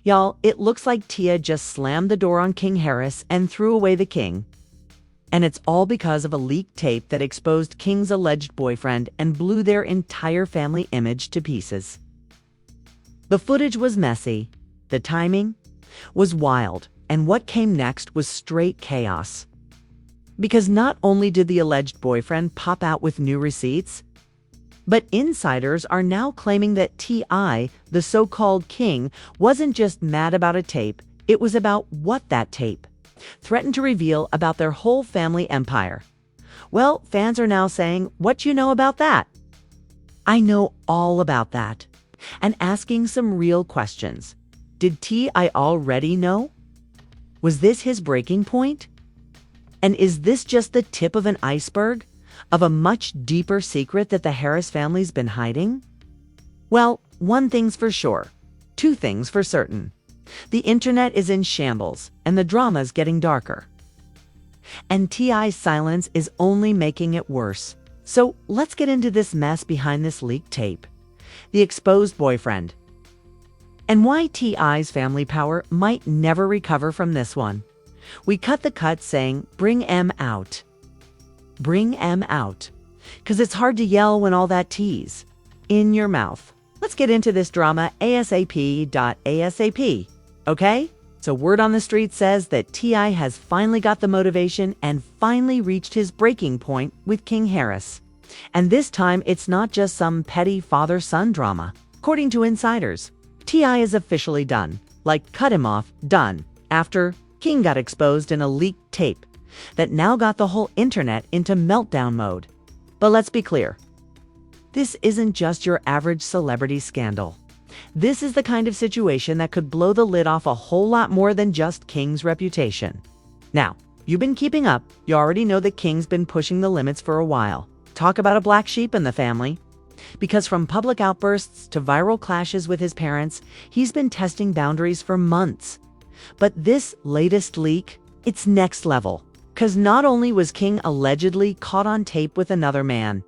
Y'all, it looks like Tia just slammed the door on King Harris and threw away the king. And it's all because of a leaked tape that exposed King's alleged boyfriend and blew their entire family image to pieces. The footage was messy, the timing was wild, and what came next was straight chaos. Because not only did the alleged boyfriend pop out with new receipts, but insiders are now claiming that T.I., the so-called king, wasn't just mad about a tape, it was about what that tape threatened to reveal about their whole family empire. Well, fans are now saying, what you know about that? I know all about that. And asking some real questions. Did T.I. already know? Was this his breaking point? And is this just the tip of an iceberg of a much deeper secret that the Harris family's been hiding? Well, one thing's for sure. Two things for certain. The internet is in shambles, and the drama's getting darker. And T.I.'s silence is only making it worse. So let's get into this mess behind this leaked tape. The exposed boyfriend. And why T.I.'s family power might never recover from this one. We cut the cut saying, bring M out. Bring M out. 'Cause it's hard to yell when all that tea's in your mouth. Let's get into this drama ASAP. Okay? So word on the street says that T.I. has finally got the motivation and finally reached his breaking point with King Harris. And this time it's not just some petty father-son drama. According to insiders, T.I. is officially done. Like cut him off, done. After King got exposed in a leaked tape that now got the whole internet into meltdown mode. But let's be clear. This isn't just your average celebrity scandal. This is the kind of situation that could blow the lid off a whole lot more than just King's reputation. Now, you've been keeping up. You already know that King's been pushing the limits for a while. Talk about a black sheep in the family. Because from public outbursts to viral clashes with his parents, he's been testing boundaries for months. But this latest leak, it's next level. 'Cause not only was King allegedly caught on tape with another man,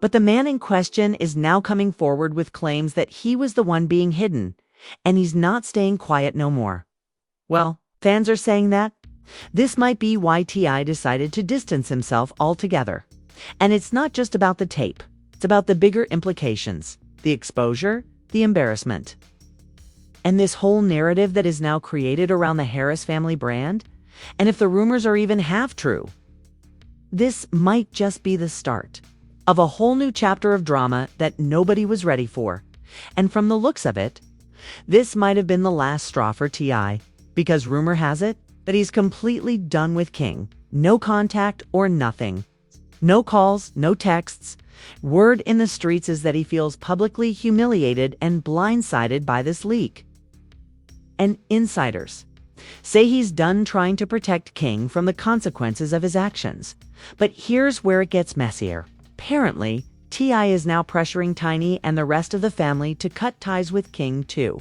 but the man in question is now coming forward with claims that he was the one being hidden, and he's not staying quiet no more. Well, fans are saying that this might be why T.I. decided to distance himself altogether. And it's not just about the tape. It's about the bigger implications, the exposure, the embarrassment. And this whole narrative that is now created around the Harris family brand, and if the rumors are even half true, this might just be the start of a whole new chapter of drama that nobody was ready for. And from the looks of it, this might have been the last straw for T.I., because rumor has it that he's completely done with King. No contact or nothing. No calls, no texts. Word in the streets is that he feels publicly humiliated and blindsided by this leak. And insiders say he's done trying to protect King from the consequences of his actions. But here's where it gets messier. Apparently, T.I. is now pressuring Tiny and the rest of the family to cut ties with King too.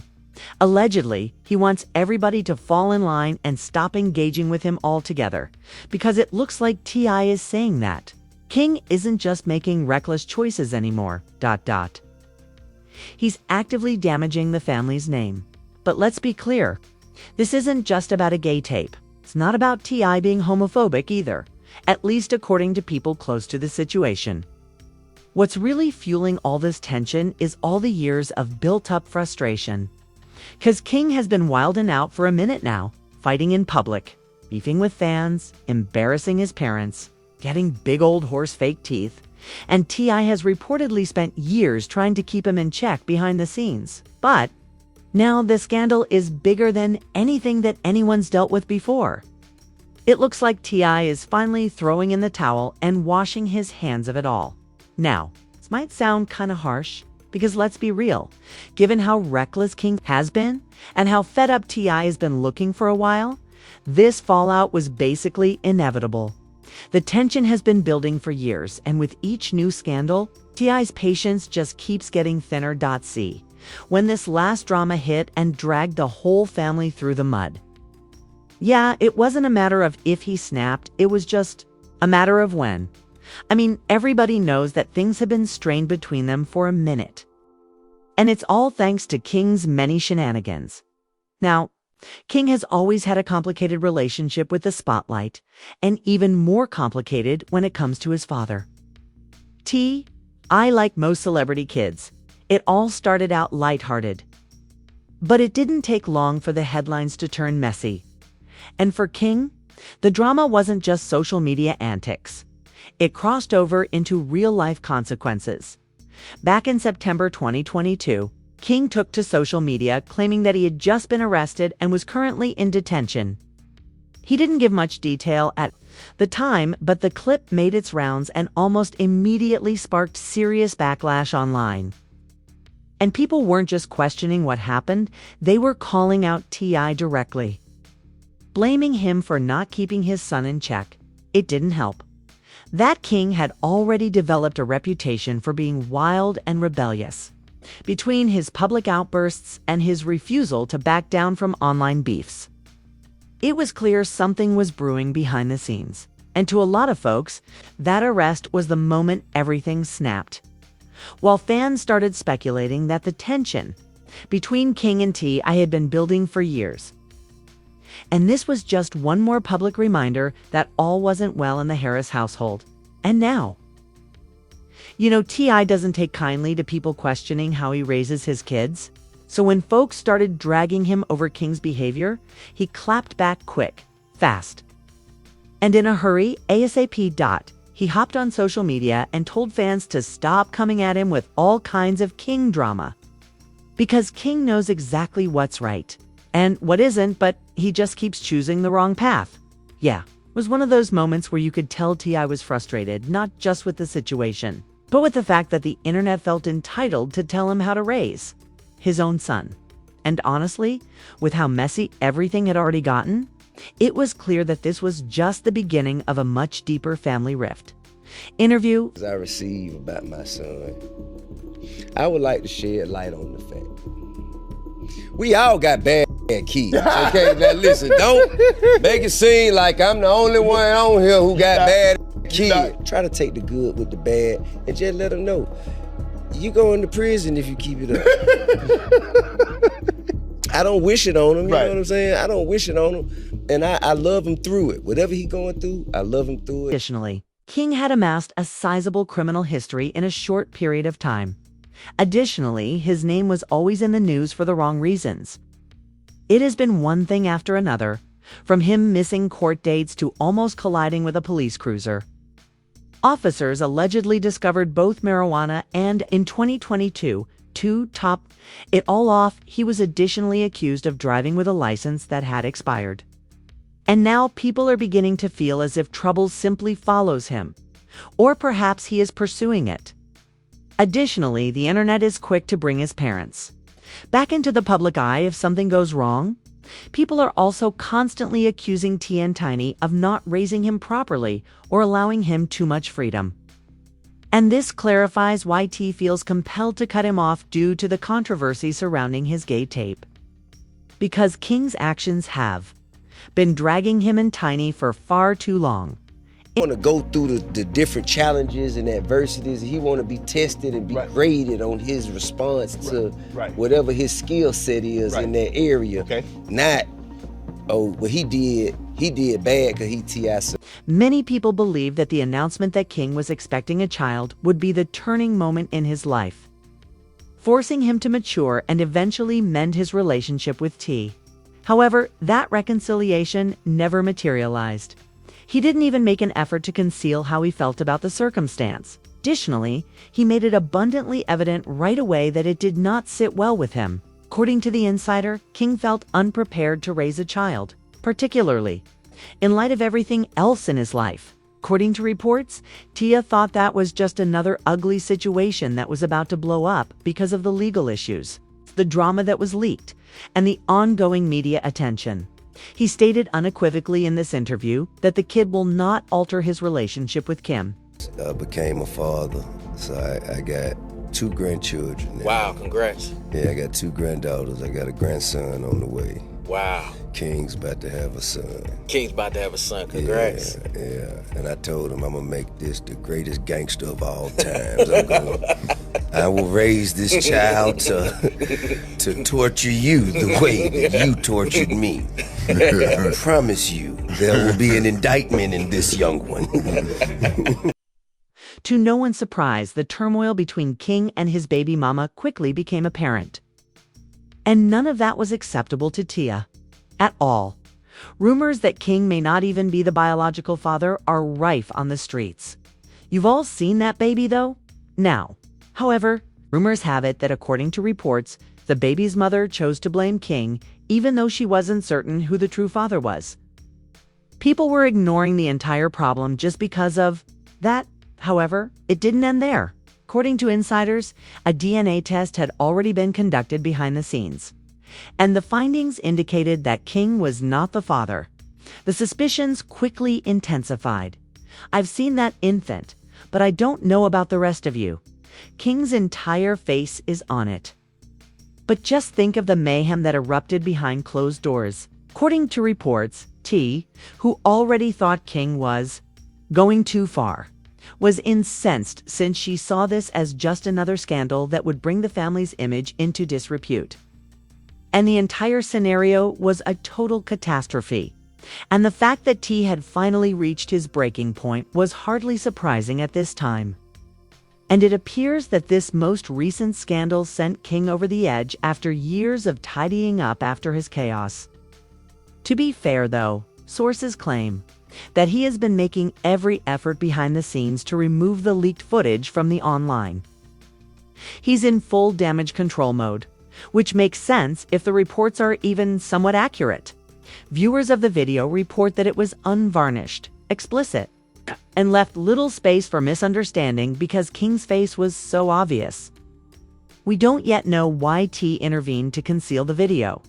Allegedly, he wants everybody to fall in line and stop engaging with him altogether, because it looks like T.I. is saying that King isn't just making reckless choices anymore, ... He's actively damaging the family's name. But let's be clear, this isn't just about a gay tape. It's not about T.I. being homophobic either, at least according to people close to the situation. What's really fueling all this tension is all the years of built-up frustration. 'Cause King has been wilding out for a minute now, fighting in public, beefing with fans, embarrassing his parents, getting big old horse fake teeth, and T.I. has reportedly spent years trying to keep him in check behind the scenes. But now the scandal is bigger than anything that anyone's dealt with before. It looks like T.I. is finally throwing in the towel and washing his hands of it all. Now, this might sound kind of harsh, because let's be real, given how reckless King has been and how fed up T.I. has been looking for a while, this fallout was basically inevitable. The tension has been building for years, and with each new scandal, T.I.'s patience just keeps getting thinner. See, when this last drama hit and dragged the whole family through the mud. Yeah, it wasn't a matter of if he snapped, it was just a matter of when. I mean, everybody knows that things have been strained between them for a minute. And it's all thanks to King's many shenanigans. Now, King has always had a complicated relationship with the spotlight, and even more complicated when it comes to his father. Like most celebrity kids, it all started out lighthearted. But it didn't take long for the headlines to turn messy. And for King, the drama wasn't just social media antics. It crossed over into real-life consequences. Back in September 2022, King took to social media claiming that he had just been arrested and was currently in detention. He didn't give much detail at the time, but the clip made its rounds and almost immediately sparked serious backlash online. And people weren't just questioning what happened, they were calling out T.I. directly, blaming him for not keeping his son in check. It didn't help. That King had already developed a reputation for being wild and rebellious. Between his public outbursts and his refusal to back down from online beefs, it was clear something was brewing behind the scenes. And to a lot of folks, that arrest was the moment everything snapped. While fans started speculating that the tension between King and T.I. had been building for years. And this was just one more public reminder that all wasn't well in the Harris household. And now, T.I. doesn't take kindly to people questioning how he raises his kids. So when folks started dragging him over King's behavior, he clapped back quick, fast, and in a hurry, ASAP. He hopped on social media and told fans to stop coming at him with all kinds of King drama. Because King knows exactly what's right and what isn't, but he just keeps choosing the wrong path. Yeah, it was one of those moments where you could tell T.I. was frustrated, not just with the situation, but with the fact that the internet felt entitled to tell him how to raise his own son. And honestly, with how messy everything had already gotten, it was clear that this was just the beginning of a much deeper family rift. Interview I receive about my son, I would like to shed light on the fact we all got bad kids. Okay, now listen, don't make it seem like I'm the only one on here who got bad kids. Try to take the good with the bad and just let them know you go into prison if you keep it up. I don't wish it on him, you know what I'm saying? I don't wish it on him, and I love him through it. Whatever he's going through, I love him through it. Additionally, King had amassed a sizable criminal history in a short period of time. Additionally, his name was always in the news for the wrong reasons. It has been one thing after another, from him missing court dates to almost colliding with a police cruiser. Officers allegedly discovered both marijuana and, in 2022, to top it all off, he was additionally accused of driving with a license that had expired. And now people are beginning to feel as if trouble simply follows him, or perhaps he is pursuing it. Additionally, the internet is quick to bring his parents back into the public eye if something goes wrong. People are also constantly accusing T and Tiny of not raising him properly or allowing him too much freedom. And this clarifies why T feels compelled to cut him off due to the controversy surrounding his gay tape. Because King's actions have been dragging him and Tiny for far too long. He want to go through the different challenges and adversities. He want to be tested and be graded on his response to whatever his skill set is in that area. Not, what he did bad because he T.I. Many people believe that the announcement that King was expecting a child would be the turning moment in his life, forcing him to mature and eventually mend his relationship with T. However, that reconciliation never materialized. He didn't even make an effort to conceal how he felt about the circumstance. Additionally, he made it abundantly evident right away that it did not sit well with him. According to The Insider, King felt unprepared to raise a child, particularly in light of everything else in his life. According to reports, Tia thought that was just another ugly situation that was about to blow up because of the legal issues, the drama that was leaked, and the ongoing media attention. He stated unequivocally in this interview that the kid will not alter his relationship with Kim. I became a father, so I got 2 grandchildren now. Wow, congrats. Yeah, I got 2 granddaughters. I got a grandson on the way. Wow. King's about to have a son. King's about to have a son. Congrats. Yeah. And I told him I'm gonna make this the greatest gangster of all times. I will raise this child to torture you the way that you tortured me. I promise you, there will be an indictment in this young one. To no one's surprise, the turmoil between King and his baby mama quickly became apparent. And none of that was acceptable to Tia. At all. Rumors that King may not even be the biological father are rife on the streets. You've all seen that baby, though? Now, however, rumors have it that according to reports, the baby's mother chose to blame King, even though she wasn't certain who the true father was. People were ignoring the entire problem just because of that. However, it didn't end there. According to insiders, a DNA test had already been conducted behind the scenes, and the findings indicated that King was not the father. The suspicions quickly intensified. I've seen that infant, but I don't know about the rest of you. King's entire face is on it. But just think of the mayhem that erupted behind closed doors. According to reports, T, who already thought King was going too far, was incensed since she saw this as just another scandal that would bring the family's image into disrepute. And the entire scenario was a total catastrophe. And the fact that T had finally reached his breaking point was hardly surprising at this time. And it appears that this most recent scandal sent King over the edge after years of tidying up after his chaos. To be fair, though, sources claim that he has been making every effort behind the scenes to remove the leaked footage from the online. He's in full damage control mode, which makes sense if the reports are even somewhat accurate. Viewers of the video report that it was unvarnished, explicit, and left little space for misunderstanding because King's face was so obvious. We don't yet know why T intervened to conceal the video.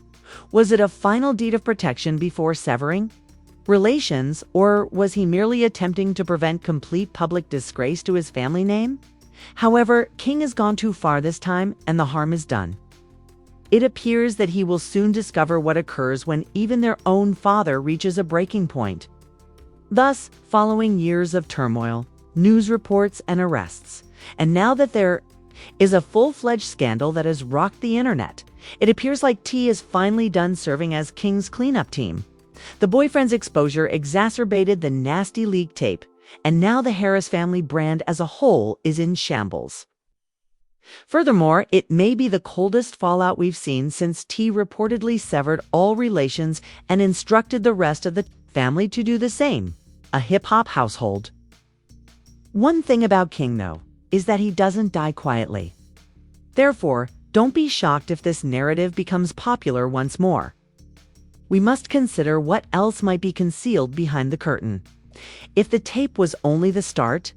Was it a final deed of protection before severing relations, or was he merely attempting to prevent complete public disgrace to his family name? However, King has gone too far this time, and the harm is done. It appears that he will soon discover what occurs when even their own father reaches a breaking point. Thus, following years of turmoil, news reports, and arrests, and now that there is a full-fledged scandal that has rocked the internet, it appears like T is finally done serving as King's cleanup team. The boyfriend's exposure exacerbated the nasty leak tape, and now the Harris family brand as a whole is in shambles. Furthermore, it may be the coldest fallout we've seen since T reportedly severed all relations and instructed the rest of the family to do the same, a hip-hop household. One thing about King, though, is that he doesn't die quietly. Therefore, don't be shocked if this narrative becomes popular once more. We must consider what else might be concealed behind the curtain. If the tape was only the start,